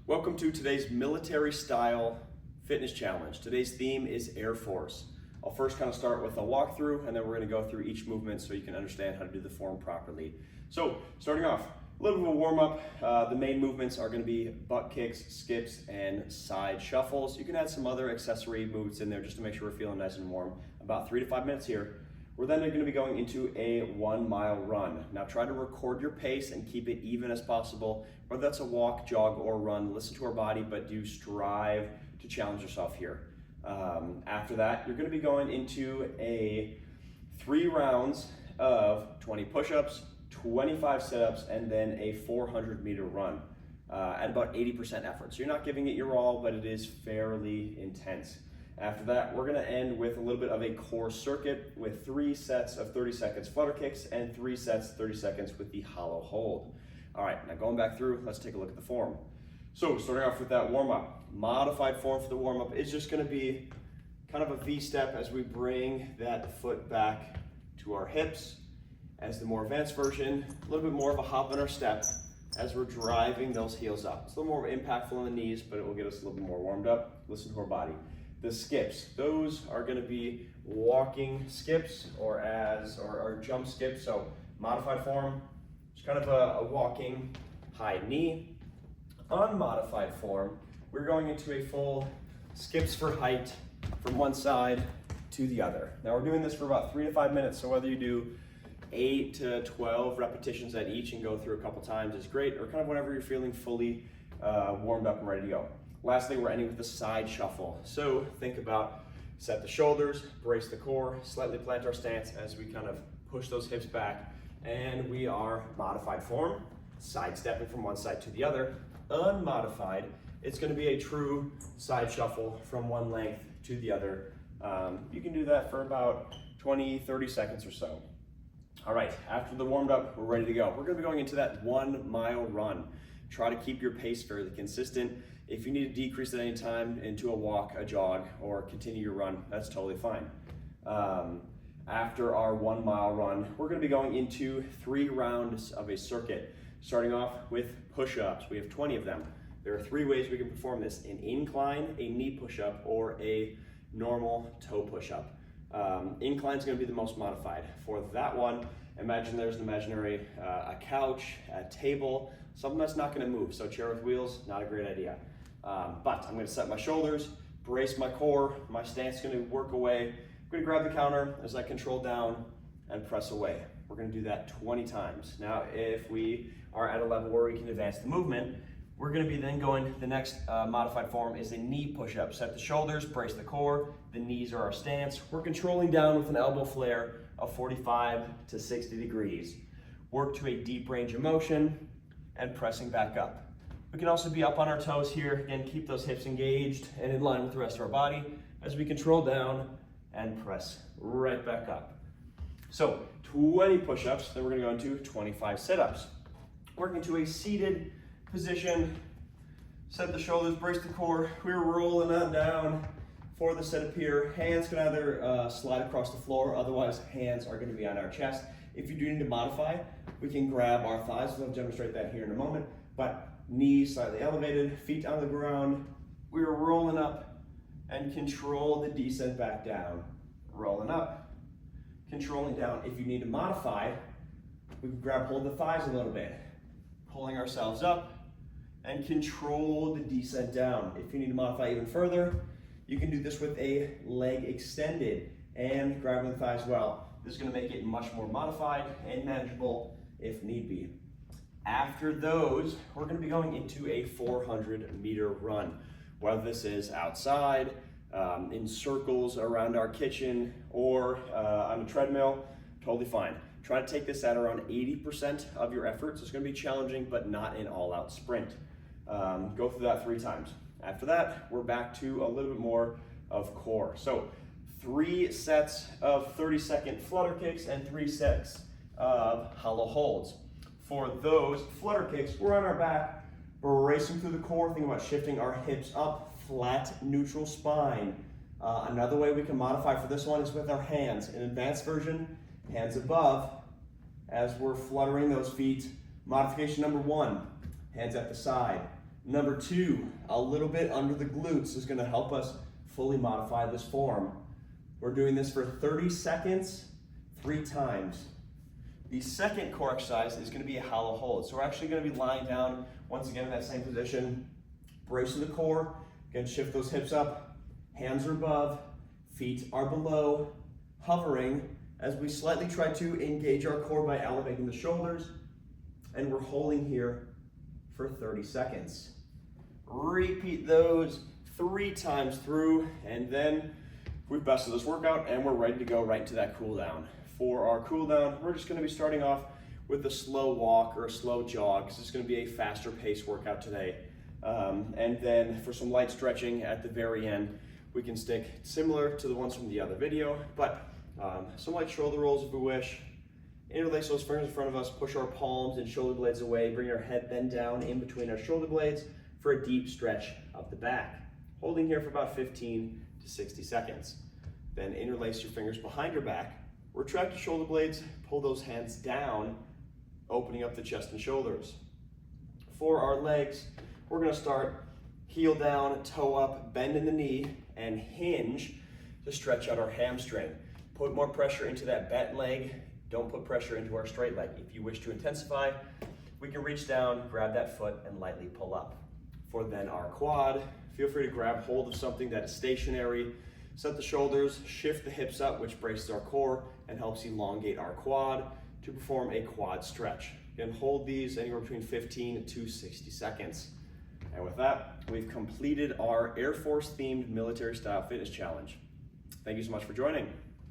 Welcome to today's military style fitness challenge. Today's theme is Air Force. I'll first kind of start with a walkthrough and then we're going to go through each movement so you can understand how to do the form properly. So starting off, a little bit of a warm up. The main movements are going to be butt kicks, skips, and side shuffles. You can add some other accessory movements in there just to make sure we're feeling nice and warm. About 3 to 5 minutes here. We're then going to be going into a 1 mile run. Now try to record your pace and keep it even as possible, whether that's a walk, jog, or run. Listen to our body, but do strive to challenge yourself here. After that, you're going to be going into a 3 rounds of 20 push-ups, 25 sit-ups, and then a 400-meter run at about 80% effort. So you're not giving it your all, but it is fairly intense. After that, we're gonna end with a little bit of a core circuit with 3 sets of 30 seconds flutter kicks and 3 sets 30 seconds with the hollow hold. All right, now going back through, let's take a look at the form. So starting off with that warm-up, modified form for the warm-up is just gonna be kind of a V-step as we bring that foot back to our hips. As the more advanced version, a little bit more of a hop in our step as we're driving those heels up. It's a little more impactful on the knees, but it will get us a little bit more warmed up. Listen to our body. The skips, those are going to be walking skips or jump skips. So modified form, it's kind of a walking high knee. Unmodified form, we're going into a full skips for height from one side to the other. Now we're doing this for about 3 to 5 minutes. So whether you do 8 to 12 repetitions at each and go through a couple times is great, or kind of whenever you're feeling fully warmed up and ready to go. Lastly, we're ending with the side shuffle. So think about set the shoulders, brace the core, slightly plant our stance as we kind of push those hips back, and we are modified form, sidestepping from one side to the other. Unmodified, it's going to be a true side shuffle from one length to the other. You can do that for about 20, 30 seconds or so. All right, after the warmed up, we're ready to go. We're going to be going into that 1 mile run. Try to keep your pace fairly consistent. If you need to decrease at any time into a walk, a jog, or continue your run, that's totally fine. After our 1 mile run, we're going to be going into 3 rounds of a circuit, starting off with push-ups. We have 20 of them. There are 3 ways we can perform this: an incline, a knee push-up, or a normal toe push-up. Incline is going to be the most modified. For that one, imagine there's an imaginary a couch, a table, something that's not going to move. So chair with wheels, not a great idea. But I'm going to set my shoulders, brace my core, my stance is going to work away. I'm going to grab the counter as I control down and press away. We're going to do that 20 times. Now, if we are at a level where we can advance the movement, we're going to be then going, the next modified form is a knee push-up. Set the shoulders, brace the core, the knees are our stance. We're controlling down with an elbow flare of 45 to 60 degrees. Work to a deep range of motion and pressing back up. We can also be up on our toes here. Again, keep those hips engaged and in line with the rest of our body as we control down and press right back up. So 20 push-ups, then we're gonna go into 25 sit-ups. Working to a seated position, set the shoulders, brace the core. We're rolling on down for the setup here. Hands can either slide across the floor, otherwise hands are gonna be on our chest. If you do need to modify, we can grab our thighs. We'll demonstrate that here in a moment, but knees slightly elevated, feet on the ground. We're rolling up and control the descent back down. Rolling up, controlling down. If you need to modify, we can grab hold of the thighs a little bit, pulling ourselves up and control the descent down. If you need to modify even further, you can do this with a leg extended and grabbing the thighs well. This is going to make it much more modified and manageable if need be. After those, we're going to be going into a 400-meter run. Whether this is outside, in circles around our kitchen, or on a treadmill, totally fine. Try to take this at around 80% of your efforts. It's going to be challenging, but not an all-out sprint. Go through that 3 times. After that, we're back to a little bit more of core. So 3 sets of 30-second flutter kicks and 3 sets of hollow holds. For those flutter kicks, we're on our back, bracing through the core, think about shifting our hips up, flat, neutral spine. Another way we can modify for this one is with our hands. In advanced version, hands above, as we're fluttering those feet. Modification number 1, hands at the side. Number 2, a little bit under the glutes is going to help us fully modify this form. We're doing this for 30 seconds, 3 times. The second core exercise is going to be a hollow hold. So we're actually going to be lying down, once again in that same position, bracing the core. Again, shift those hips up, hands are above, feet are below, hovering as we slightly try to engage our core by elevating the shoulders, and we're holding here for 30 seconds. Repeat those 3 times through, and then we've bested this workout and we're ready to go right into that cool down. For our cool down, we're just going to be starting off with a slow walk or a slow jog, because it's going to be a faster paced workout today. And then for some light stretching at the very end, we can stick similar to the ones from the other video, but some light shoulder rolls if we wish. Interlace those fingers in front of us, push our palms and shoulder blades away, bring our head bend down in between our shoulder blades for a deep stretch of the back. Holding here for about 15 to 60 seconds. Then interlace your fingers behind your back, retract your shoulder blades, pull those hands down, opening up the chest and shoulders. For our legs, we're going to start heel down, toe up, bend in the knee, and hinge to stretch out our hamstring. Put more pressure into that bent leg. Don't put pressure into our straight leg. If you wish to intensify, we can reach down, grab that foot, and lightly pull up. For then our quad, feel free to grab hold of something that is stationary. Set the shoulders, shift the hips up, which braces our core and helps elongate our quad to perform a quad stretch. Again, hold these anywhere between 15 to 60 seconds. And with that, we've completed our Air Force themed military style fitness challenge. Thank you so much for joining.